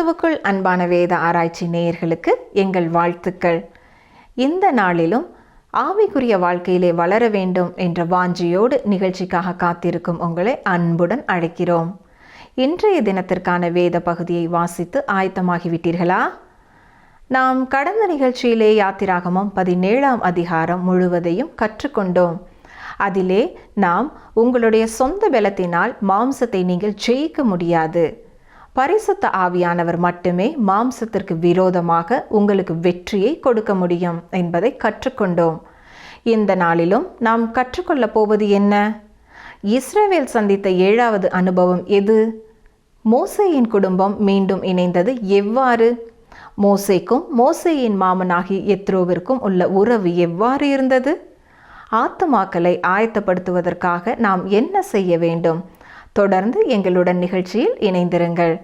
கிறிஸ்துவுக்குள் அன்பான வேத ஆராய்ச்சி நேயர்களுக்கு எங்கள் வாழ்த்துக்கள். இந்த நாளிலும் ஆவிக்குரிய வாழ்க்கையிலே வளர வேண்டும் என்ற வாஞ்சியோடு நிகழ்ச்சிக்காக காத்திருக்கும் உங்களை அன்புடன் அழைக்கிறோம். இன்றைய தினத்திற்கான வேத பகுதியை வாசித்து ஆயத்தமாகிவிட்டீர்களா? நாம் கடந்த நிகழ்ச்சியிலே யாத்திராகமம் 17ஆம் அதிகாரம் முழுவதையும் கற்றுக்கொண்டோம். அதிலே நாம் உங்களுடைய சொந்த பலத்தினால் மாம்சத்தை நீங்கள் ஜெயிக்க முடியாது, பரிசுத்த ஆவியானவர் மட்டுமே மாம்சத்திற்கு விரோதமாக உங்களுக்கு வெற்றியை கொடுக்க முடியும் என்பதை கற்றுக்கொண்டோம். இந்த நாளிலும் நாம் கற்றுக்கொள்ளப் போவது என்ன? இஸ்ரவேல் சந்தித்த 7வது அனுபவம் எது? மோசேயின் குடும்பம் மீண்டும் இணைந்தது எவ்வாறு? மோசேக்கும் மோசேயின் மாமனாகி எத்ரோவிற்கும் உள்ள உறவு எவ்வாறு இருந்தது? ஆத்துமாக்களை ஆயத்தப்படுத்துவதற்காக நாம் என்ன செய்ய வேண்டும்? தொடர்ந்து எங்களுடன் நிகழ்ச்சியில் இணைந்திருங்கள்.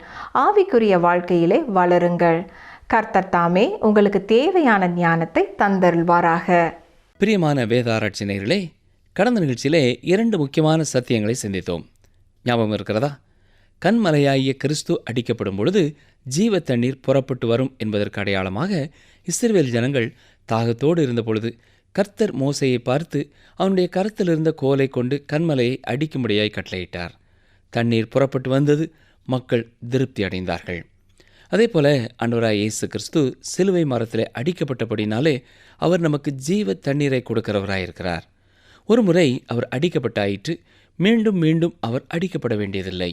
ஆவிக்குரிய வாழ்க்கையிலே வளருங்கள். கர்த்தர் தாமே உங்களுக்கு தேவையான ஞானத்தை தந்தருள்வாராக. பிரியமான வேதாராய்ச்சி நேயர்களே, கடந்த நிகழ்ச்சியிலே 2 முக்கியமான சத்தியங்களை சிந்தித்தோம். ஞாபகம் இருக்கிறதா? கன்மலையாகிய கிறிஸ்து அடிக்கப்படும் பொழுது ஜீவ தண்ணீர் புறப்பட்டு வரும் என்பதற்கு அடையாளமாக இஸ்ரவேல் ஜனங்கள் தாகத்தோடு இருந்த பொழுது கர்த்தர் மோசேயை பார்த்து அவனுடைய கரத்தில் இருந்த கோலை கொண்டு கன்மலையை அடிக்கும்படியாய் கட்டளையிட்டார். தண்ணீர் புறப்பட்டு வந்தது. மக்கள் திருப்தி அடைந்தார்கள். அதே போல ஆண்டவராய் இயேசு கிறிஸ்து சிலுவை மரத்திலே அடிக்கப்பட்டபடினாலே அவர் நமக்கு ஜீவ தண்ணீரை கொடுக்கிறவராயிருக்கிறார். ஒரு முறை அவர் அடிக்கப்பட்டாயிற்று. மீண்டும் மீண்டும் அவர் அடிக்கப்பட வேண்டியதில்லை.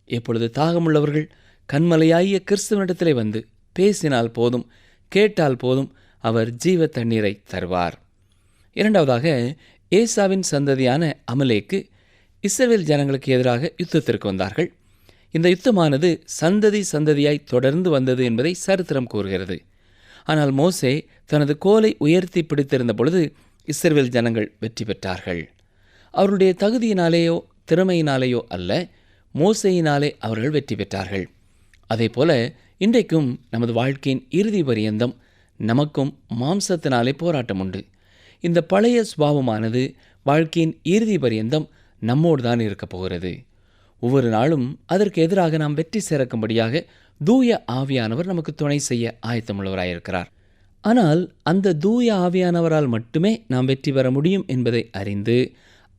எப்பொழுது தாகமுள்ளவர்கள் கன்மலையாகிய கிறிஸ்துவனிடத்திலே வந்து பேசினால் போதும், கேட்டால் போதும், அவர் ஜீவ தண்ணீரை தருவார். இரண்டாவதாக, ஏசாவின் சந்ததியான அமலேக்கு இஸ்ரவேல் ஜனங்களுக்கு எதிராக யுத்தத்திற்கு வந்தார்கள். இந்த யுத்தமானது சந்ததி சந்ததியாய் தொடர்ந்து வந்தது என்பதை சரித்திரம் கூறுகிறது. ஆனால் மோசே தனது கோலை உயர்த்தி பிடித்திருந்த பொழுது இஸ்ரவேல் ஜனங்கள் வெற்றி பெற்றார்கள். அவருடைய தகுதியினாலேயோ திறமையினாலேயோ அல்ல, மோசேயினாலே அவர்கள் வெற்றி பெற்றார்கள். அதே போல இன்றைக்கும் நமது வாழ்க்கையின் இறுதி பரியந்தம் நமக்கும் மாம்சத்தினாலே போராட்டம் உண்டு. இந்த பழைய சுபாவமானது வாழ்க்கையின் இறுதி பரியந்தம் நம்மோடு தான் இருக்கப் போகிறது. ஒவ்வொரு நாளும் அதற்கு எதிராக நாம் வெற்றி சேர்க்கும்படியாக தூய ஆவியானவர் நமக்கு துணை செய்ய ஆயத்தமுள்ளவராயிருக்கிறார். ஆனால் அந்த தூய ஆவியானவரால் மட்டுமே நாம் வெற்றி பெற முடியும் என்பதை அறிந்து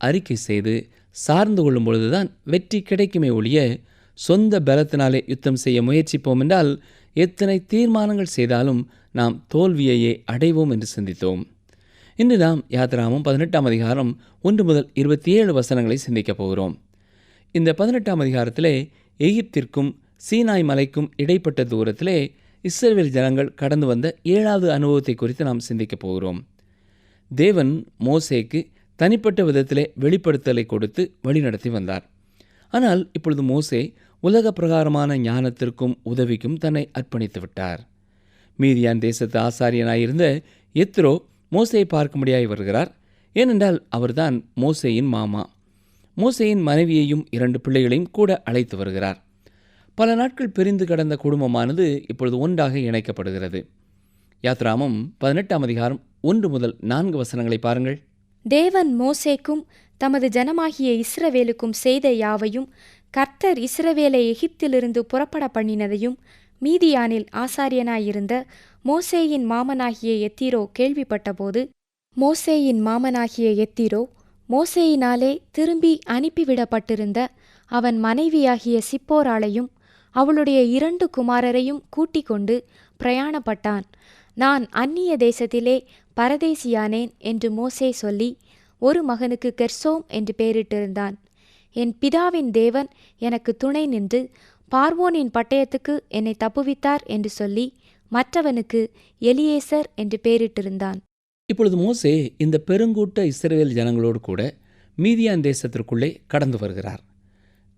அறிக்கை செய்து சார்ந்து கொள்ளும் பொழுதுதான் வெற்றி கிடைக்குமே ஒழிய சொந்த பலத்தினாலே யுத்தம் செய்ய முயற்சிப்போம் என்றால் எத்தனை தீர்மானங்கள் செய்தாலும் நாம் தோல்வியையே அடைவோம் என்று சிந்தித்தோம். இன்று நாம் யாத்திராகமம் 18ஆம் அதிகாரம் 1 முதல் 27 வசனங்களை சிந்திக்கப் போகிறோம். இந்த 18ஆம் அதிகாரத்திலே எகிப்திற்கும் சீனாய் மலைக்கும் இடைப்பட்ட தூரத்திலே இஸ்ரவேல் ஜனங்கள் கடந்து வந்த 7வது அனுபவத்தை குறித்து நாம் சிந்திக்கப் போகிறோம். தேவன் மோசேக்கு தனிப்பட்ட விதத்திலே வெளிப்படுத்தலை கொடுத்து வழிநடத்தி வந்தார். ஆனால் இப்பொழுது மோசே உலக பிரகாரமான ஞானத்திற்கும் உதவிக்கும் தன்னை அர்ப்பணித்து விட்டார். மீதியான் தேசத்து ஆசாரியனாயிருந்த எத்ரோ மோசேயை பார்க்கும்படியாய் வருகிறார். ஏனென்றால் அவர்தான் மோசேயின் மாமா. மோசேயின் மனைவியையும் 2 பிள்ளைகளையும் கூட அழைத்து வருகிறார். பல நாட்கள் பிரிந்து கடந்த குடும்பமானது இப்பொழுது ஒன்றாக இணைக்கப்படுகிறது. யாத்திராகமம் 18ஆம் அதிகாரம் 1 முதல் 4 வசனங்களை பாருங்கள். தேவன் மோசேக்கும் தமது ஜனமாகிய இஸ்ரவேலுக்கும் செய்த யாவையும், கர்த்தர் இஸ்ரவேலை எகிப்திலிருந்து புறப்பட பண்ணினதையும் மீதியானில் ஆசாரியனாயிருந்த மோசேயின் மாமனாகிய எத்திரோ கேள்விப்பட்டபோது, மோசேயின் மாமனாகிய எத்திரோ மோசேயினாலே திரும்பி அனுப்பிவிடப்பட்டிருந்த அவன் மனைவியாகிய சிப்போராளையும் அவளுடைய 2 குமாரரையும் கூட்டிக் கொண்டு பிரயாணப்பட்டான். நான் அந்நிய தேசத்திலே பரதேசியானேன் என்று மோசே சொல்லி ஒரு மகனுக்கு கெர்சோம் என்று பெயரிட்டிருந்தான். என் பிதாவின் தேவன் எனக்கு துணை நின்று பார்வோனின் பட்டயத்துக்கு என்னை தப்புவித்தார் என்று சொல்லி மற்றவனுக்கு எலியேசர் என்று பெயரிட்டிருந்தான். இப்பொழுது மோசே இந்த பெருங்கூட்ட இஸ்ரவேல் ஜனங்களோடு கூட மீதியான் தேசத்திற்குள்ளே கடந்து வருகிறார்.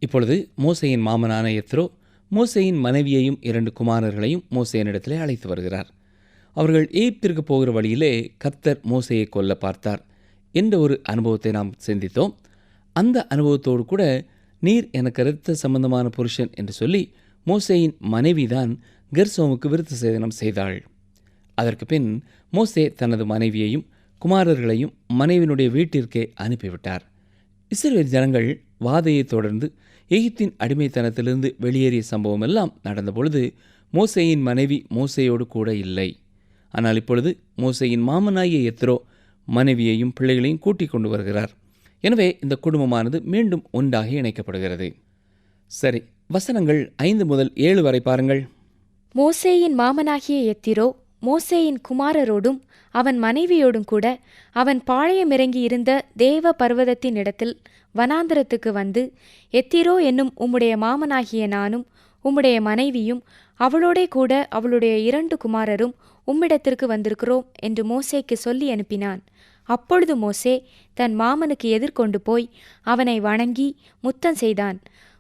இப்பொழுது மோசேயின் மாமனான எத்ரோ மோசேயின் மனைவியையும் 2 குமாரர்களையும் மோசேயினிடத்திலே அழைத்து வருகிறார். அவர்கள் எகிப்திற்கு போகிற வழியிலே கர்த்தர் மோசேயை கொல்ல பார்த்தார் என்ற ஒரு அனுபவத்தை நாம் சிந்தித்தோம். அந்த அனுபவத்தோடு கூட நீர் எனக்கு இரத்த சம்பந்தமான புருஷன் என்று சொல்லி மோசேயின் மனைவிதான் கெர்சோமுக்கு விருத்த சேதனம் செய்தாள். அதற்கு பின் மோசே தனது மனைவியையும் குமாரர்களையும் மனைவியினுடைய வீட்டிற்கே அனுப்பிவிட்டார். இஸ்ரவேல் ஜனங்கள் வாதையை தொடர்ந்து எகிப்தின் அடிமைத்தனத்திலிருந்து வெளியேறிய சம்பவம் எல்லாம் நடந்தபொழுது மோசேயின் மனைவி மோசேயோடு கூட இல்லை. ஆனால் இப்பொழுது மோசேயின் மாமனாகிய எத்ரோ மனைவியையும் பிள்ளைகளையும் கூட்டிக் கொண்டு வருகிறார். எனவே இந்த குடும்பமானது மீண்டும் ஒன்றாக இணைக்கப்படுகிறது. சரி, வசனங்கள் 5 முதல் 7 வரை பாருங்கள். மோசேயின் மாமனாகிய எத்திரோ மோசேயின் குமாரரோடும் அவன் மனைவியோடும் கூட அவன் பாளையமிறங்கி இருந்த தேவ பர்வதத்தின் இடத்தில் வனாந்தரத்துக்கு வந்து, எத்திரோ என்னும் உம்முடைய மாமனாகிய நானும் உம்முடைய மனைவியும் அவளோடே கூட அவளுடைய 2 குமாரரும் உம்மிடத்திற்கு வந்திருக்கிறோம் என்று மோசேக்கு சொல்லி அனுப்பினான். அப்பொழுது மோசே தன் மாமனுக்கு எதிர்கொண்டு போய் அவனை வணங்கி முத்தம் செய்தான்.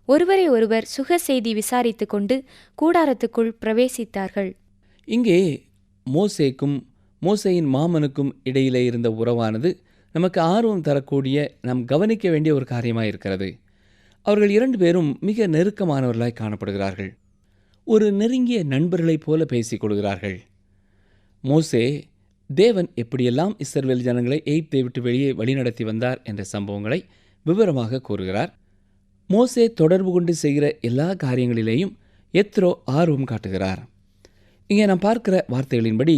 ஒருவரை ஒருவர் சுக செய்தி விசாரித்து கொண்டு கூடாரத்துக்குள் பிரவேசித்தார்கள். இங்கே மோசேக்கும் மோசேயின் மாமனுக்கும் இடையிலே இருந்த உறவானது நமக்கு ஆர்வம் தரக்கூடிய, நாம் கவனிக்க வேண்டிய ஒரு காரியமாக இருக்கிறது. அவர்கள் 2 பேரும் மிக நெருக்கமானவர்களாய் காணப்படுகிறார்கள். ஒரு நெருங்கிய நண்பர்களைப் போல பேசிக் கொள்கிறார்கள். மோசே தேவன் எப்படியெல்லாம் இஸ்ரவேல் ஜனங்களை எகிப்தை விட்டு வெளியே வழிநடத்தி வந்தார் என்ற சம்பவங்களை விவரமாக கூறுகிறார். மோசே தொடர்பு கொண்டு செய்கிற எல்லா காரியங்களிலேயும் எத்ரோ ஆர்வம் காட்டுகிறார். இங்கே நாம் பார்க்கிற வார்த்தைகளின்படி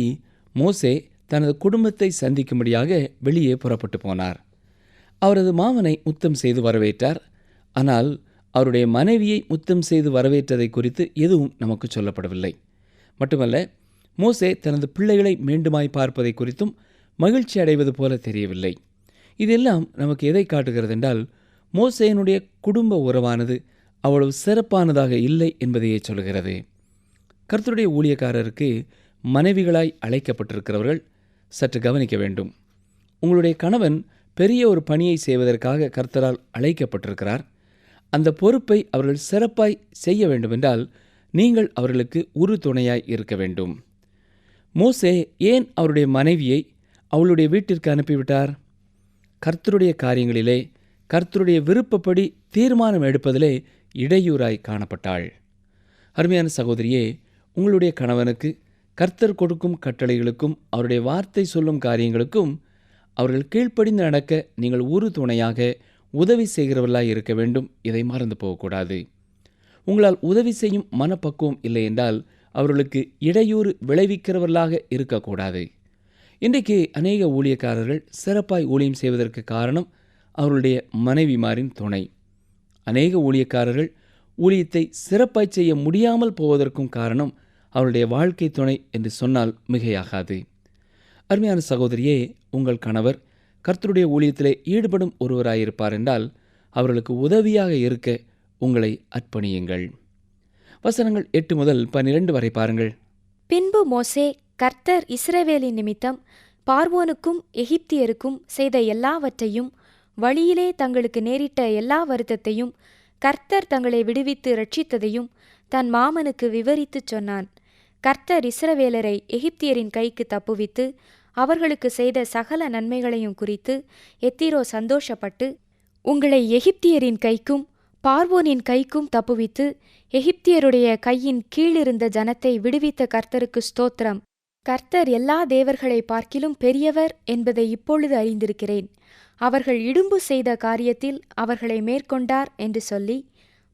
மோசே தனது குடும்பத்தை சந்திக்கும்படியாக வெளியே புறப்பட்டு போனார். அவரது மாமனை முத்தம் செய்து வரவேற்றார். ஆனால் அவருடைய மனைவியை முத்தம் செய்து வரவேற்றதை குறித்து எதுவும் நமக்கு சொல்லப்படவில்லை. மட்டுமல்ல, மோசே தனது பிள்ளைகளை மீண்டுமாய் பார்ப்பதை குறித்தும் மகிழ்ச்சி அடைவது போல தெரியவில்லை. இதெல்லாம் நமக்கு எதை காட்டுகிறது என்றால், மோசேயினுடைய குடும்ப உறவானது அவ்வளவு சிறப்பானதாக இல்லை என்பதையே சொல்கிறது. கர்த்தருடைய ஊழியக்காரருக்கு மனைவிகளாய் அழைக்கப்பட்டிருக்கிறவர்கள் சற்று கவனிக்க வேண்டும். உங்களுடைய கணவன் பெரிய ஒரு பணியை செய்வதற்காக கர்த்தரால் அழைக்கப்பட்டிருக்கிறார். அந்த பொறுப்பை அவர்கள் சிறப்பாய் செய்ய வேண்டுமென்றால் நீங்கள் அவர்களுக்கு உறு துணையாய் இருக்க வேண்டும். மோசே ஏன் அவருடைய மனைவியை அவளுடைய வீட்டிற்கு அனுப்பிவிட்டார்? கர்த்தருடைய காரியங்களிலே கர்த்தருடைய விருப்பப்படி தீர்மானம் எடுப்பதிலே இடையூறாய் காணப்பட்டாள். அருமையான சகோதரியே, உங்களுடைய கணவனுக்கு கர்த்தர் கொடுக்கும் கட்டளைகளுக்கும் அவருடைய வார்த்தை சொல்லும் காரியங்களுக்கும் அவர்கள் கீழ்ப்படிந்து நடக்க நீங்கள் உறு துணையாக உதவி செய்கிறவர்களாய் இருக்க வேண்டும். இதை மறந்து போகக்கூடாது. உங்களால் உதவி செய்யும் மனப்பக்குவம் இல்லை என்றால் அவர்களுக்கு இடையூறு விளைவிக்கிறவர்களாக இருக்கக்கூடாது. இன்றைக்கு அநேக ஊழியக்காரர்கள் சிறப்பாய் ஊழியம் செய்வதற்கு காரணம் அவர்களுடைய மனைவிமாரின் துணை. அநேக ஊழியக்காரர்கள் ஊழியத்தை சிறப்பாய் செய்ய முடியாமல் போவதற்கும் காரணம் அவருடைய வாழ்க்கை துணை என்று சொன்னால் மிகையாகாது. அருமையான சகோதரியே, உங்கள் கணவர் கர்த்தருடைய ஊழியத்திலே ஈடுபடும் ஒருவராயிருப்பார் என்றால் அவர்களுக்கு உதவியாக இருக்க உங்களை அர்ப்பணியுங்கள். வசனங்கள் 8 முதல் 12 வரை பாருங்கள். பின்பு மோசே கர்த்தர் இஸ்ரவேலின் நிமித்தம் பார்வோனுக்கும் எகிப்தியருக்கும் செய்த எல்லாவற்றையும், வழியிலே தங்களுக்கு நேரிட்ட எல்லா வருத்தத்தையும், கர்த்தர் தங்களை விடுவித்து இரட்சித்ததையும் தன் மாமனுக்கு விவரித்துச் சொன்னான். கர்த்தர் இஸ்ரவேலரை எகிப்தியரின் கைக்கு தப்புவித்து அவர்களுக்கு செய்த சகல நன்மைகளையும் குறித்து எத்திரோ சந்தோஷப்பட்டு, உங்களை எகிப்தியரின் கைக்கும் பார்வோனின் கைக்கும் தப்புவித்து எகிப்தியருடைய கையின் கீழிருந்த ஜனத்தை விடுவித்த கர்த்தருக்கு ஸ்தோத்திரம். கர்த்தர் எல்லா தேவர்களை பார்க்கிலும் பெரியவர் என்பதை இப்பொழுது அறிந்திருக்கிறேன். அவர்கள் இடும்பு செய்த காரியத்தில் அவர்களை மேற்கொண்டார் என்று சொல்லி,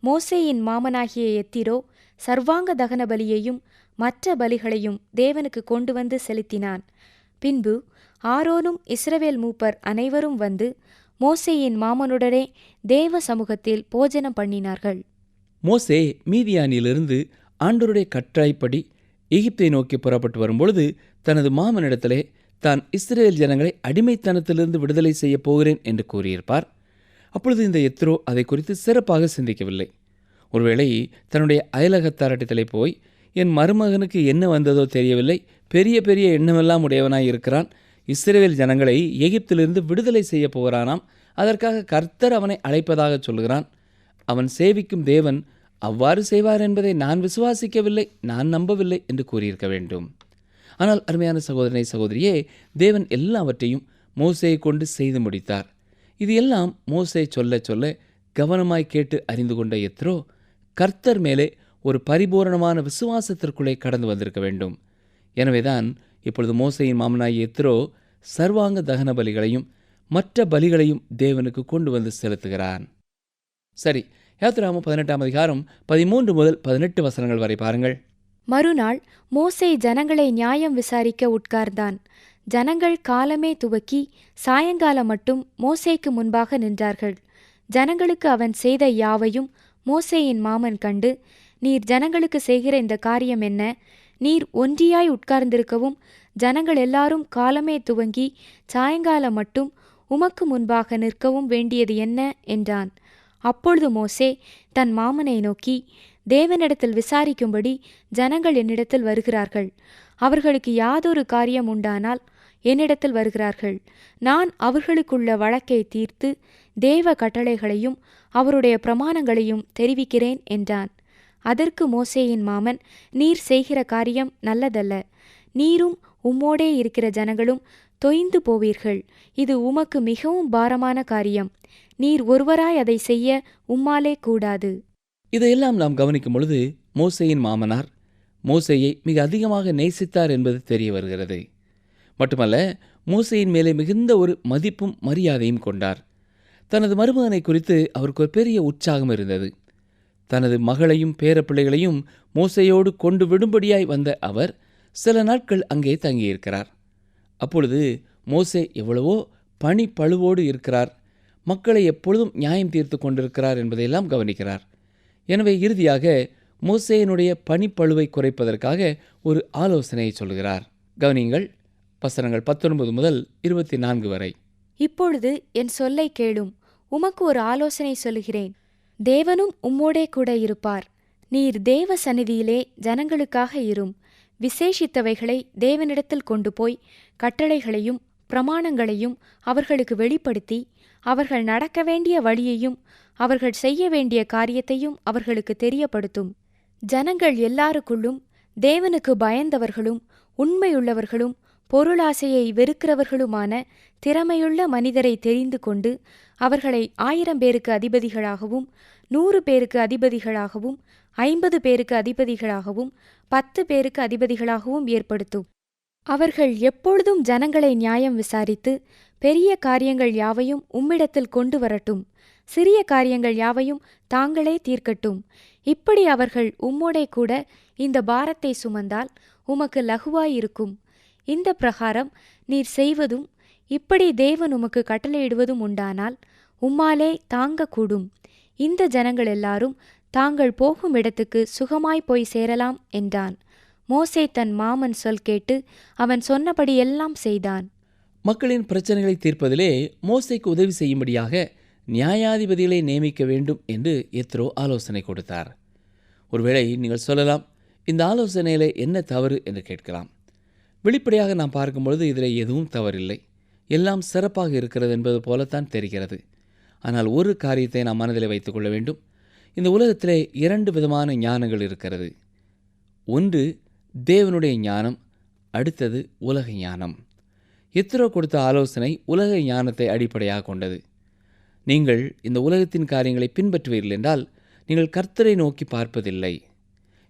மோசேயின் மாமனாகிய எத்திரோ சர்வாங்க தகன பலியையும் மற்ற பலிகளையும் தேவனுக்கு கொண்டு வந்து செலுத்தினான். பின்பு ஆரோனும் இஸ்ரவேல் மூப்பர் அனைவரும் வந்து மோசேயின் மாமனுடனே தேவ சமூகத்தில் போஜனம் பண்ணினார்கள். மோசே மீதியானிலிருந்து ஆண்டவருடைய கட்டளைப்படி எகிப்தை நோக்கி புறப்பட்டு வரும்பொழுது தனது மாமனிடத்திலே தான் இஸ்ரேல் ஜனங்களை அடிமைத்தனத்திலிருந்து விடுதலை செய்ய போகிறேன் என்று கூறியிருப்பார். அப்பொழுது இந்த எத்ரோ அதை குறித்து சிறப்பாக சிந்திக்கவில்லை. ஒருவேளை தன்னுடைய அயலகத்தாரிடத்திலே போய், என் மருமகனுக்கு என்ன வந்ததோ தெரியவில்லை, பெரிய பெரிய எண்ணமெல்லாம் உடையவனாய் இருக்கிறான், இஸ்ரவேல் ஜனங்களை எகிப்திலிருந்து விடுதலை செய்ய போகிறானாம், அதற்காக கர்த்தர் அவனை அழைப்பதாக சொல்கிறான், அவன் சேவிக்கும் தேவன் அவ்வாறு செய்வார் என்பதை நான் விசுவாசிக்கவில்லை, நான் நம்பவில்லை என்று கூறியிருக்க வேண்டும். ஆனால் அருமையான சகோதரனை சகோதரியே, தேவன் எல்லாவற்றையும் மோசேயை கொண்டு செய்து முடித்தார். இது எல்லாம் மோசே சொல்ல சொல்ல கவனமாய் கேட்டு அறிந்து கொண்ட எத்ரோ கர்த்தர் மேலே ஒரு பரிபூரணமான விசுவாசத்திற்குள்ளே கடந்து வந்திருக்க வேண்டும். எனவேதான் இப்பொழுது மோசேயின் மாமனாய் எத்ரோ சர்வாங்க தகன பலிகளையும் மற்ற பலிகளையும் தேவனுக்கு கொண்டு வந்து செலுத்துகிறான். சரி, யாத்திராகமம் 18ஆம் அதிகாரம் 13 முதல் 18 வசனங்கள் வரை பாருங்கள். மறுநாள் மோசே ஜனங்களை நியாயம் விசாரிக்க உட்கார்ந்தான். ஜனங்கள் காலமே துவக்கி சாயங்காலம் மட்டும் மோசேக்கு முன்பாக நின்றார்கள். ஜனங்களுக்கு அவன் செய்த யாவையும் மோசேயின் மாமன் கண்டு, நீர் ஜனங்களுக்கு செய்கிற இந்த காரியம் என்ன? நீர் ஒன்றியாய் உட்கார்ந்திருக்கவும் ஜனங்கள் எல்லாரும் காலமே துவங்கி சாயங்காலம் மட்டும் உமக்கு முன்பாக நிற்கவும் வேண்டியது என்ன என்றான். அப்பொழுது மோசே தன் மாமனை நோக்கி, தேவனிடத்தில் விசாரிக்கும்படி ஜனங்கள் என்னிடத்தில் வருகிறார்கள். அவர்களுக்கு யாதொரு காரியம் உண்டானால் என்னிடத்தில் வருகிறார்கள். நான் அவர்களுக்குள்ள வழக்கை தீர்த்து தேவ கட்டளைகளையும் அவருடைய பிரமாணங்களையும் தெரிவிக்கிறேன் என்றான். அதற்கு மோசேயின் மாமன், நீர் செய்கிற காரியம் நல்லதல்ல. நீரும் உம்மோடே இருக்கிற ஜனங்களும் தொய்ந்து போவீர்கள். இது உமக்கு மிகவும் பாரமான காரியம். நீர் ஒருவராய் அதை செய்ய உம்மாலே கூடாது. இதையெல்லாம் நாம் கவனிக்கும் பொழுது மோசேயின் மாமனார் மோசேயை மிக அதிகமாக நேசித்தார் என்பது தெரிய வருகிறது. மட்டுமல்ல, மோசேயின் மேலே மிகுந்த ஒரு மதிப்பும் மரியாதையும் கொண்டார். தனது மருமகனை குறித்து அவருக்கு ஒரு பெரிய உற்சாகம் இருந்தது. தனது மகளையும் பேரப்பிள்ளைகளையும் மோசேயோடு கொண்டு விடும்படியாய் வந்த அவர் சில நாட்கள் அங்கே தங்கியிருக்கிறார். அப்பொழுது மோசே எவ்வளவோ பணி பழுவோடு இருக்கிறார், மக்களை எப்பொழுதும் நியாயம் தீர்த்து கொண்டிருக்கிறார் என்பதையெல்லாம் கவனிக்கிறார். எனவே இறுதியாக மோசேயினுடைய பணிப்பழுவை குறைப்பதற்காக ஒரு ஆலோசனையை சொல்கிறார். கவனிங்கள், வசனங்கள் 19 முதல் 24 வரை. இப்பொழுது என் சொல்லை கேளும். உமக்கு ஒரு ஆலோசனை சொல்லுகிறேன். தேவனும் உம்மோடே கூட இருப்பார். நீர் தேவ சந்நிதியிலே ஜனங்களுக்காக இரும். விசேஷித்தவைகளை தேவனிடத்தில் கொண்டு போய் கட்டளைகளையும் பிரமாணங்களையும் அவர்களுக்கு வெளிப்படுத்தி, அவர்கள் நடக்க வேண்டிய வழியையும் அவர்கள் செய்ய வேண்டிய காரியத்தையும் அவர்களுக்கு தெரியப்படுத்தும். ஜனங்கள் எல்லாருக்குள்ளும் தேவனுக்கு பயந்தவர்களும் உண்மையுள்ளவர்களும் பொருளாசையை வெறுக்கிறவர்களுமான திறமையுள்ள மனிதரை தெரிந்து கொண்டு அவர்களை 1000 பேருக்கு அதிபதிகளாகவும் 100 பேருக்கு அதிபதிகளாகவும் 50 பேருக்கு அதிபதிகளாகவும் 10 பேருக்கு அதிபதிகளாகவும் ஏற்படுத்தும். அவர்கள் எப்பொழுதும் ஜனங்களை நியாயம் விசாரித்து பெரிய காரியங்கள் யாவையும் உம்மிடத்தில் கொண்டு வரட்டும், சிறிய காரியங்கள் யாவையும் தாங்களே தீர்க்கட்டும். இப்படி அவர்கள் உம்மோடே கூட இந்த பாரத்தை சுமந்தால் உமக்கு லகுவாயிருக்கும். இந்த பிரகாரம் நீர் செய்வதும் இப்படி தேவன் உமக்கு கட்டளையிடுவதும் உண்டானால் உம்மாலே தாங்கக்கூடும். இந்த ஜனங்கள் எல்லாரும் தாங்கள் போகும் இடத்துக்கு சுகமாய் போய் சேரலாம் என்றான். மோசே தன் மாமன் சொல் கேட்டு அவன் சொன்னபடி எல்லாம் செய்தான். மக்களின் பிரச்சனைகளை தீர்ப்பதிலே மோசேக்கு உதவி செய்யும்படியாக நியாயாதிபதிகளை நியமிக்க வேண்டும் என்று எத்ரோ ஆலோசனை கொடுத்தார். ஒருவேளை நீங்கள் சொல்லலாம், இந்த ஆலோசனையிலே என்ன தவறு என்று கேட்கலாம். வெளிப்படையாக நாம் பார்க்கும்பொழுது இதில் எதுவும் தவறில்லை, எல்லாம் சிறப்பாக இருக்கிறது என்பது போலத்தான் தெரிகிறது. ஆனால் ஒரு காரியத்தை நாம் மனதில் வைத்துக் கொள்ள வேண்டும். இந்த உலகத்திலே 2 விதமான ஞானங்கள் இருக்கிறது. ஒன்று தேவனுடைய ஞானம், அடுத்தது உலக ஞானம். எத்ரோ கொடுத்த ஆலோசனை உலக ஞானத்தை அடிப்படையாக கொண்டது. நீங்கள் இந்த உலகத்தின் காரியங்களை பின்பற்றுவீர்கள் என்றால் நீங்கள் கர்த்தரை நோக்கி பார்ப்பதில்லை.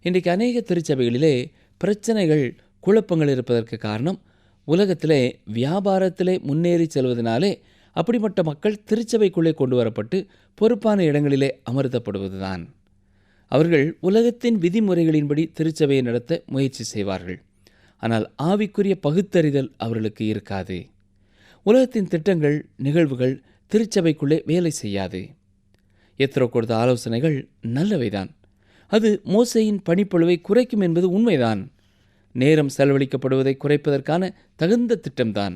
இன்றைக்கு அநேக திருச்சபைகளிலே பிரச்சனைகள், குழப்பங்கள் இருப்பதற்கு காரணம் உலகத்திலே வியாபாரத்திலே முன்னேறி செல்வதனாலே அப்படிப்பட்ட மக்கள் திருச்சபைக்குள்ளே கொண்டு வரப்பட்டு பொறுப்பான இடங்களிலே அமர்த்தப்படுவதுதான். அவர்கள் உலகத்தின் விதிமுறைகளின்படி திருச்சபையை நடத்த முயற்சி செய்வார்கள். ஆனால் ஆவிக்குரிய பகுத்தறிதல் அவர்களுக்கு இருக்காது. உலகத்தின் திட்டங்கள், நிகழ்வுகள் திருச்சபைக்குள்ளே வேலை செய்யாது. எத்ரோ கொடுத்த ஆலோசனைகள் நல்லவைதான். அது மோசேயின் பணிப்பளுவை குறைக்கும் என்பது உண்மைதான். நேரம் செலவழிக்கப்படுவதை குறைப்பதற்கான தகுந்த திட்டம்தான்.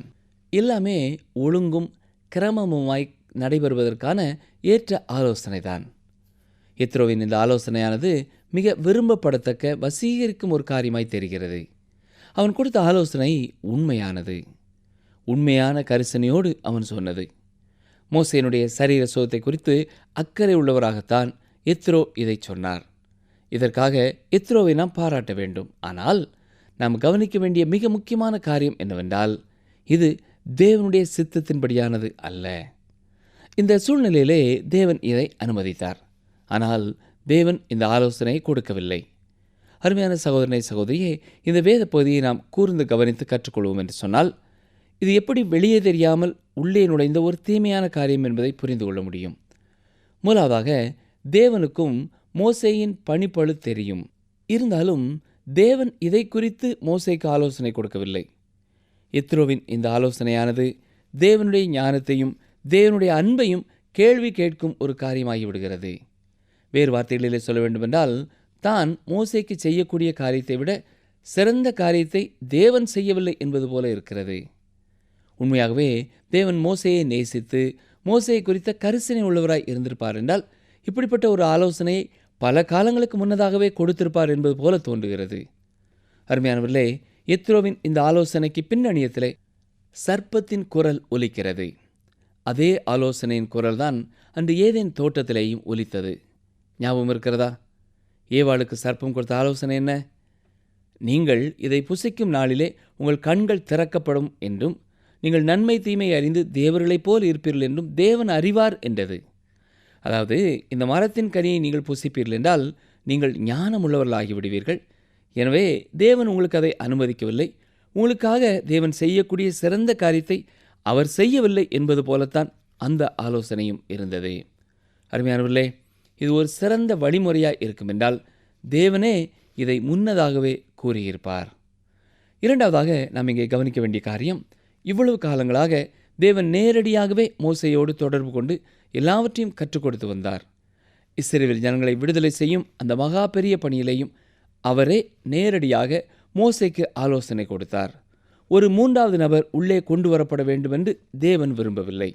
எல்லாமே ஒழுங்கும் கிரமமுமாய் நடைபெறுவதற்கான ஏற்ற ஆலோசனைதான். எத்ரோவின் இந்த ஆலோசனையானது மிக விரும்பப்படத்தக்க, வசீகரிக்கும் ஒரு காரியமாய் தெரிகிறது. அவன் கொடுத்த ஆலோசனை உண்மையானது. உண்மையான கரிசனையோடு அவன் சொன்னது. மோசேயினுடைய சரீர சுகத்தை குறித்து அக்கறை உள்ளவராகத்தான் எத்ரோ இதை சொன்னார். இதற்காக எத்ரோவை நாம் பாராட்ட வேண்டும். ஆனால் நாம் கவனிக்க வேண்டிய மிக முக்கியமான காரியம் என்னவென்றால், இது தேவனுடைய சித்தத்தின்படியானது அல்ல. இந்த சூழ்நிலையிலே தேவன் இதை அனுமதித்தார். ஆனால் தேவன் இந்த ஆலோசனையை கொடுக்கவில்லை. அருமையான சகோதரனை, சகோதரியே, இந்த வேத பகுதியை நாம் கூர்ந்து கவனித்து கற்றுக்கொள்வோம் என்று சொன்னால், இது எப்படி வெளியே தெரியாமல் உள்ளே நுழைந்த ஒரு தீமையான காரியம் என்பதை புரிந்து கொள்ள முடியும். முதலாவதாக, தேவனுக்கும் மோசேயின் பணிப்பளு தெரியும். இருந்தாலும் தேவன் இதை குறித்து மோசேக்கு ஆலோசனை கொடுக்கவில்லை. எத்ரோவின் இந்த ஆலோசனையானது தேவனுடைய ஞானத்தையும் தேவனுடைய அன்பையும் கேள்வி கேட்கும் ஒரு காரியமாகிவிடுகிறது. வேறு வார்த்தைகளிலே சொல்ல வேண்டுமென்றால், தான் மோசேக்கு செய்யக்கூடிய காரியத்தை விட சிறந்த காரியத்தை தேவன் செய்யவில்லை என்பது போல இருக்கிறது. உண்மையாகவே தேவன் மோசேயை நேசித்து மோசேயை குறித்த கரிசனை உள்ளவராய் இருந்திருப்பார் என்றால், இப்படிப்பட்ட ஒரு ஆலோசனையை பல காலங்களுக்கு முன்னதாகவே கொடுத்திருப்பார் என்பது போல தோன்றுகிறது. அருமையானவர்களே, எத்ரோவின் இந்த ஆலோசனைக்கு பின்னணியத்திலே சர்ப்பத்தின் குரல் ஒலிக்கிறது. அதே ஆலோசனையின் குரல்தான் அன்று ஏதேன் தோட்டத்திலேயும் ஒலித்தது. ஞாபகம் இருக்கிறதா? ஏவாளுக்கு சர்ப்பம் கொடுத்த ஆலோசனை என்ன? நீங்கள் இதை புசிக்கும் நாளிலே உங்கள் கண்கள் திறக்கப்படும் என்றும் நீங்கள் நன்மை தீமை அறிந்து தேவர்களைப் போல் இருப்பீர்கள் என்றும் தேவன் அறிவார் என்றது. அதாவது, இந்த மரத்தின் கனியை நீங்கள் புசிப்பீர்கள் என்றால் நீங்கள் ஞானமுள்ளவர்களாகிவிடுவீர்கள். எனவே தேவன் உங்களுக்கு அதை அனுமதிக்கவில்லை. உங்களுக்காக தேவன் செய்யக்கூடிய சிறந்த காரியத்தை அவர் செய்யவில்லை என்பது போலத்தான் அந்த ஆலோசனையும் இருந்தது. அருமையானவர்களே, இது ஒரு சிறந்த வழிமுறையாக இருக்கும் என்றால் தேவனே இதை முன்னதாகவே கூறியிருப்பார். இரண்டாவதாக நாம் இங்கே கவனிக்க வேண்டிய காரியம், இவ்வளவு காலங்களாக தேவன் நேரடியாகவே மோசேயோடு தொடர்பு கொண்டு எல்லாவற்றையும் கற்றுக் கொடுத்து வந்தார். இஸ்ரவேல் ஜனங்களை விடுதலை செய்யும் அந்த மகா பெரிய பணியிலேயும் அவரே நேரடியாக மோசேக்கு ஆலோசனை கொடுத்தார். ஒரு மூன்றாவது நபர் உள்ளே கொண்டு வரப்பட வேண்டும் என்று தேவன் விரும்பவில்லை.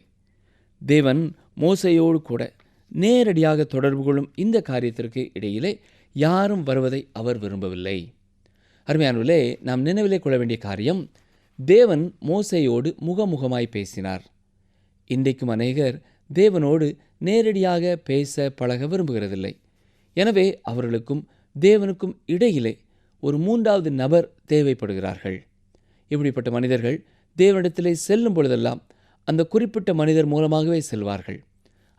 தேவன் மோசேயோடு கூட நேரடியாக தொடர்பு கொள்ளும் இந்த காரியத்திற்கு இடையிலே யாரும் வருவதை அவர் விரும்பவில்லை. அருமையானவர்களே, நாம் நினைவிலே கொள்ள வேண்டிய காரியம், தேவன் மோசேயோடு முகமுகமாய் பேசினார். இன்றைக்கும் அநேகர் தேவனோடு நேரடியாக பேச பழக விரும்புகிறதில்லை. எனவே அவர்களுக்கும் தேவனுக்கும் இடையிலே ஒரு மூன்றாவது நபர் தேவைப்படுகிறார்கள். இப்படிப்பட்ட மனிதர்கள் தேவனிடத்திலே செல்லும் பொழுதெல்லாம் அந்த குறிப்பிட்ட மனிதர் மூலமாகவே செல்வார்கள்,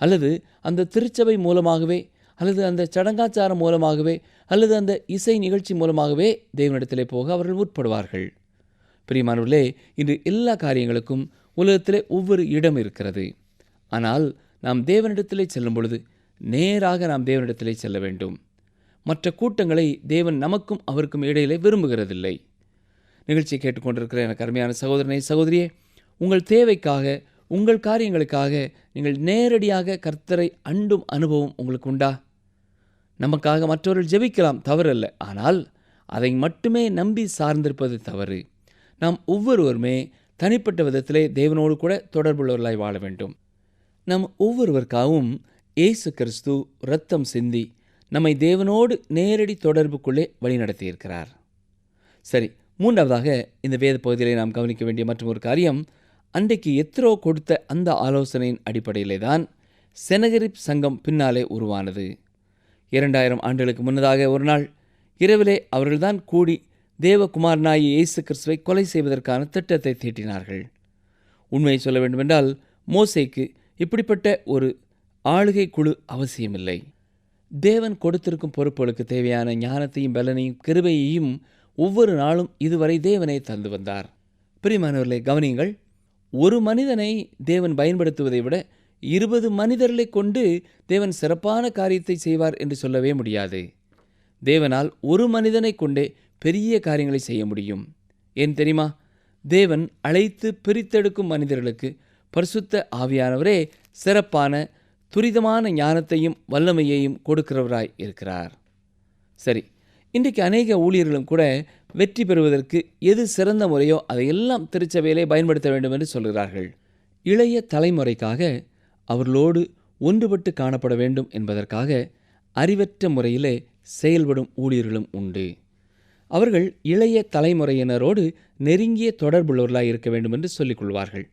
அல்லது அந்த திருச்சபை மூலமாகவே, அல்லது அந்த சடங்காச்சாரம் மூலமாகவே, அல்லது அந்த இசை நிகழ்ச்சி மூலமாகவே தேவனிடத்திலே போக அவர்கள் முற்படுவார்கள். பிரியமானவர்களே, இன்று எல்லா காரியங்களுக்கும் உலகத்திலே ஒவ்வொரு இடம் இருக்கிறது. ஆனால் நாம் தேவனிடத்திலே செல்லும் பொழுது நேராக நாம் தேவனிடத்திலே செல்ல வேண்டும். மற்ற கூட்டங்களை தேவன் நமக்கும் அவருக்கும் இடையிலே விரும்புகிறதில்லை. நிகழ்ச்சியை கேட்டுக்கொண்டிருக்கிற எனக்கு அருமையான சகோதரனை சகோதரியே, உங்கள் தேவைக்காக, உங்கள் காரியங்களுக்காக நீங்கள் நேரடியாக கர்த்தரை அண்டும் அனுபவம் உங்களுக்கு உண்டா? நமக்காக மற்றவர்கள் ஜெபிக்கலாம், தவறல்ல. ஆனால் அதை மட்டுமே நம்பி சார்ந்திருப்பது தவறு. நாம் ஒவ்வொருவருமே தனிப்பட்ட விதத்திலே தேவனோடு கூட தொடர்புள்ளவர்களாய் வாழ வேண்டும். நம் ஒவ்வொருவருக்காகவும் இயேசு கிறிஸ்து இரத்தம் சிந்தி நம்மை தேவனோடு நேரடி தொடர்புக்குள்ளே வழிநடத்தியிருக்கிறார். சரி, மூன்றாவதாக இந்த வேத பகுதியிலே நாம் கவனிக்க வேண்டிய மற்றும் ஒரு காரியம், அன்றைக்கு எத்ரோ கொடுத்த அந்த ஆலோசனையின் அடிப்படையிலே தான் செனகரிப் சங்கம் பின்னாலே உருவானது. 2000 ஆண்டுகளுக்கு முன்னதாக ஒரு நாள் இரவிலே அவர்கள்தான் கூடி தேவகுமாரனாகிய இயேசு கிறிஸ்துவை கொலை செய்வதற்கான திட்டத்தை தீட்டினார்கள். உண்மையை சொல்ல வேண்டுமென்றால் மோசேக்கு இப்படிப்பட்ட ஒரு ஆளுகை குழு அவசியமில்லை. தேவன் கொடுத்திருக்கும் பொறுப்புகளுக்கு தேவையான ஞானத்தையும் பலனையும் கிருபையையும் ஒவ்வொரு நாளும் இதுவரை தேவனே தந்து வந்தார். பிரியமானவர்களே, கவனியுங்கள். ஒரு மனிதனை தேவன் பயன்படுத்துவதை விட 20 மனிதர்களை கொண்டு தேவன் சிறப்பான காரியத்தை செய்வார் என்று சொல்லவே முடியாது. தேவனால் ஒரு மனிதனை கொண்டே பெரிய காரியங்களை செய்ய முடியும். ஏன் தெரியுமா? தேவன் அழைத்து பிரித்தெடுக்கும் மனிதர்களுக்கு பரிசுத்த ஆவியானவரே சிறப்பான துரிதமான ஞானத்தையும் வல்லமையையும் கொடுக்கிறவராய் இருக்கிறார். சரி, இன்றைக்கு அநேக ஊழியர்களும் கூட வெற்றி பெறுவதற்கு எது சிறந்த முறையோ அதையெல்லாம் திருச்சபையிலே பயன்படுத்த வேண்டும் என்று சொல்கிறார்கள். இளைய தலைமுறைக்காக அவர்களோடு ஒன்றுபட்டு காணப்பட வேண்டும் என்பதற்காக அறிவற்ற முறையிலே செயல்படும் ஊழியர்களும் உண்டு. அவர்கள் இளைய தலைமுறையினரோடு நெருங்கிய தொடர்புள்ளவர்களாக இருக்க வேண்டும் என்று சொல்லிக் கொள்வார்கள்.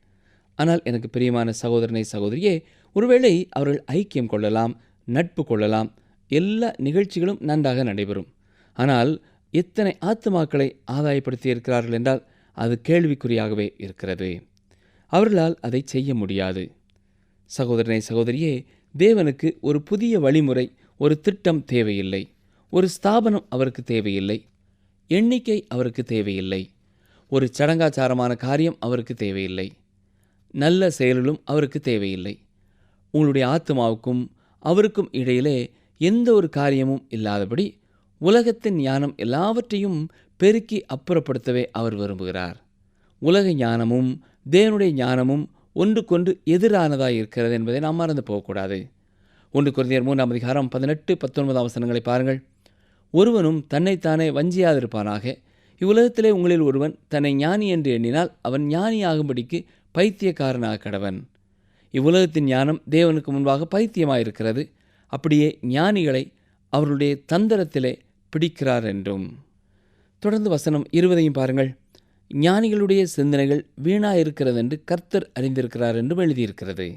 ஆனால் எனக்கு பிரியமான சகோதரனை சகோதரியே, ஒருவேளை அவர்கள் ஐக்கியம் கொள்ளலாம், நட்பு கொள்ளலாம், எல்லா நிகழ்ச்சிகளும் நன்றாக நடைபெறும். ஆனால் எத்தனை ஆத்துமாக்களை ஆதாயப்படுத்தி இருக்கிறார்கள் என்றால் அது கேள்விக்குறியாகவே இருக்கிறது. அவர்களால் அதை செய்ய முடியாது. சகோதரனை சகோதரியே, தேவனுக்கு ஒரு புதிய வழிமுறை, ஒரு திட்டம் தேவையில்லை. ஒரு ஸ்தாபனம் அவருக்கு தேவையில்லை. எண்ணிக்கை அவருக்கு தேவையில்லை. ஒரு சடங்காச்சாரமான காரியம் அவருக்கு தேவையில்லை. நல்ல செயல்களும் அவருக்கு தேவையில்லை. உங்களுடைய ஆத்மாவுக்கும் அவருக்கும் இடையிலே எந்த ஒரு காரியமும் இல்லாதபடி உலகத்தின் ஞானம் எல்லாவற்றையும் பெருக்கி அப்புறப்படுத்தவே அவர் விரும்புகிறார். உலக ஞானமும் தேவனுடைய ஞானமும் ஒன்றுக்கொன்று எதிரானதாக இருக்கிறது என்பதை நாம் மறந்து போகக்கூடாது. 1 கொரிந்தியர் 3:18-19 வசனங்களை பாருங்கள். ஒருவனும் தன்னைத்தானே வஞ்சியாதிருப்பானாக. இவ்வுலகத்திலே உங்களில் ஒருவன் தன்னை ஞானி என்று எண்ணினால் அவன் ஞானியாகும்படிக்கு பைத்தியக்காரனாக கடவன். இவ்வுலகத்தின் ஞானம் தேவனுக்கு முன்பாக பைத்தியமாயிருக்கிறது. அப்படியே ஞானிகளை அவர்களுடைய தந்திரத்திலே பிடிக்கிறார் என்றும். தொடர்ந்து வசனம் 20 பாருங்கள். ஞானிகளுடைய சிந்தனைகள் வீணாயிருக்கிறது என்று கர்த்தர் அறிந்திருக்கிறார் என்றும் எழுதியிருக்கிறது.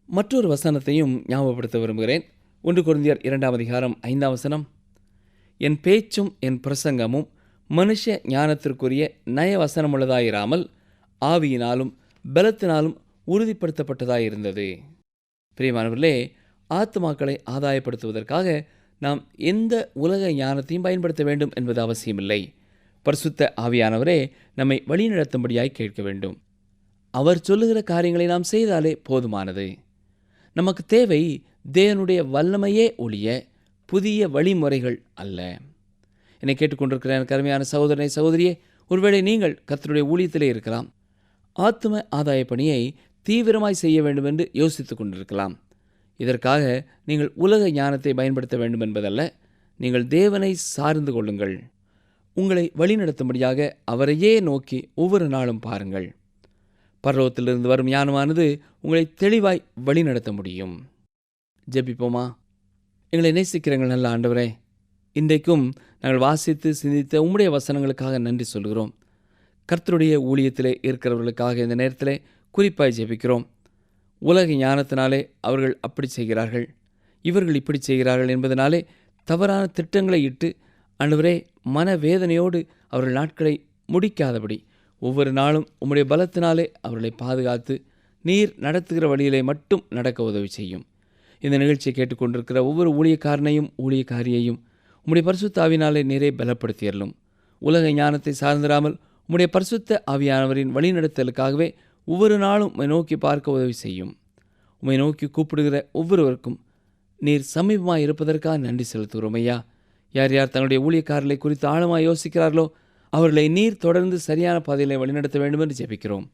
மற்றொரு வசனத்தையும் ஞாபகப்படுத்த விரும்புகிறேன். 1 கொரிந்தியர் 2:5 வசனம். என் பேச்சும் என் பிரசங்கமும் மனுஷ ஞானத்திற்குரிய நயவசனமுள்ளதாயிராமல் ஆவியினாலும் பலத்தினாலும் உறுதிப்படுத்தப்பட்டதாயிருந்தது. பிரியமானவர்களே, ஆத்துமாக்களை ஆதாயப்படுத்துவதற்காக நாம் எந்த உலக ஞானத்தையும் பயன்படுத்த வேண்டும் என்பது அவசியமில்லை. பரிசுத்த ஆவியானவரே நம்மை வழிநடத்தும்படியாய் கேட்க வேண்டும். அவர் சொல்லுகிற காரியங்களை நாம் செய்தாலே போதுமானது. நமக்கு தேவை தேவனுடைய வல்லமையே ஒழிய புதிய வழிமுறைகள் அல்ல. என்னை கேட்டுக்கொண்டிருக்கிற எனக்கு அருமையான சகோதரனை சகோதரியே, ஒருவேளை நீங்கள் கர்த்தருடைய ஊழியத்திலே இருக்கலாம். ஆத்தும ஆதாய பணியை தீவிரமாய் செய்ய வேண்டும் என்று யோசித்துக் கொண்டிருக்கலாம். இதற்காக நீங்கள் உலக ஞானத்தை பயன்படுத்த வேண்டும் என்பதல்ல. நீங்கள் தேவனை சார்ந்து கொள்ளுங்கள். உங்களை வழிநடத்தும்படியாக அவரையே நோக்கி ஒவ்வொரு நாளும் பாருங்கள். பரலோகத்திலிருந்து வரும் ஞானமானது உங்களை தெளிவாய் வழிநடத்த முடியும். ஜெபிப்போமா. எங்களை நேசிக்கிறங்கள் நல்ல ஆண்டவரே, இன்றைக்கும் நாங்கள் வாசித்து சிந்தித்த உம்முடைய வசனங்களுக்காக நன்றி சொல்கிறோம். கர்த்தருடைய ஊழியத்திலே இருக்கிறவர்களுக்காக இந்த நேரத்திலே குறிப்பாய் ஜெபிக்கிறோம். உலக ஞானத்தினாலே அவர்கள் அப்படி செய்கிறார்கள், இவர்கள் இப்படி செய்கிறார்கள் என்பதனாலே தவறான திட்டங்களை இட்டு ஆண்டவரே மனவேதனையோடு அவர்கள் நாட்களை முடிக்காதபடி ஒவ்வொரு நாளும் உம்முடைய பலத்தினாலே அவர்களை பாதுகாத்து நீர் நடத்துகிற வழியிலே மட்டும் நடக்க உதவி செய்யும். இந்த நிகழ்ச்சியை கேட்டுக்கொண்டிருக்கிற ஒவ்வொரு ஊழியக்காரனையும் ஊழியக்காரியையும் உம்முடைய பரிசுத்த ஆவியினாலே நீரே பலப்படுத்தியறலும். உலக ஞானத்தை சார்ந்திராமல் உம்முடைய பரிசுத்த ஆவியானவரின் வழிநடத்தலுக்காகவே ஒவ்வொரு நாளும் உம்மை நோக்கி பார்க்க உதவி செய்யும். உம்மை நோக்கி கூப்பிடுகிற ஒவ்வொருவருக்கும் நீர் சமீபமாக இருப்பதற்காக நன்றி செலுத்துகிறோம் ஐயா. யார் யார் தங்களுடைய ஊழியக்காரர்களை குறித்து ஆழமாக யோசிக்கிறார்களோ அவர்களை நீர் தொடர்ந்து சரியான பாதையிலே வழிநடத்த வேண்டும் என்று ஜெபிக்கிறோம்.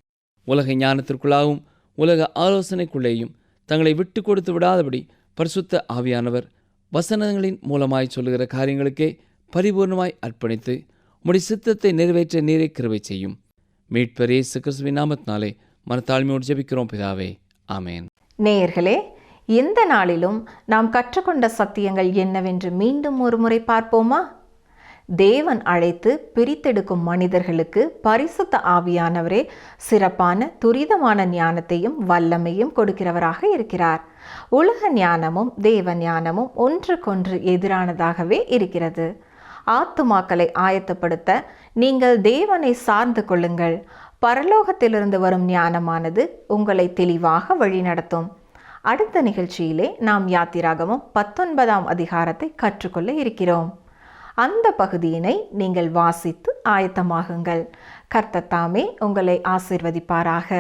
உலக ஞானத்திற்குள்ளாகவும் உலக ஆலோசனைக்குள்ளேயும் தங்களை விட்டு கொடுத்து விடாதபடி பரிசுத்த ஆவியானவர் வசனங்களின் மூலமாய் சொல்லுகிற காரியங்களுக்கே பரிபூர்ணமாய் அர்ப்பணித்து உம்முடைய சித்தத்தை நிறைவேற்ற நீரை கிருபை செய்யும். மீட்பர் இயேசு கிறிஸ்துவின் நாமத்தினாலே மனத்தாழ்மையோடு ஜெபிக்கிறோம் பிதாவே, ஆமேன். நேயர்களே, இந்த நாளிலும் நாம் கற்றுக்கொண்ட சத்தியங்கள் என்னவென்று மீண்டும் ஒரு முறை பார்ப்போமா? தேவன் அழைத்து பிரித்தெடுக்கும் மனிதர்களுக்கு பரிசுத்த ஆவியானவரே சிறப்பான துரிதமான ஞானத்தையும் வல்லமையும் கொடுக்கிறவராக இருக்கிறார். உலக ஞானமும் தேவ ஞானமும் ஒன்றுக்கொன்று எதிரானதாகவே இருக்கிறது. ஆத்துமாக்களை ஆயத்தப்படுத்த நீங்கள் தேவனை சார்ந்து கொள்ளுங்கள். பரலோகத்திலிருந்து வரும் ஞானமானது உங்களை தெளிவாக வழிநடத்தும். அடுத்த நிகழ்ச்சியிலே நாம் யாத்திராகமம் 19ஆம் அதிகாரத்தை கற்றுக்கொள்ள இருக்கிறோம். அந்த பகுதியினை நீங்கள் வாசித்து ஆயத்தமாகுங்கள். கர்த்தர் தாமே உங்களை ஆசீர்வதிப்பாராக.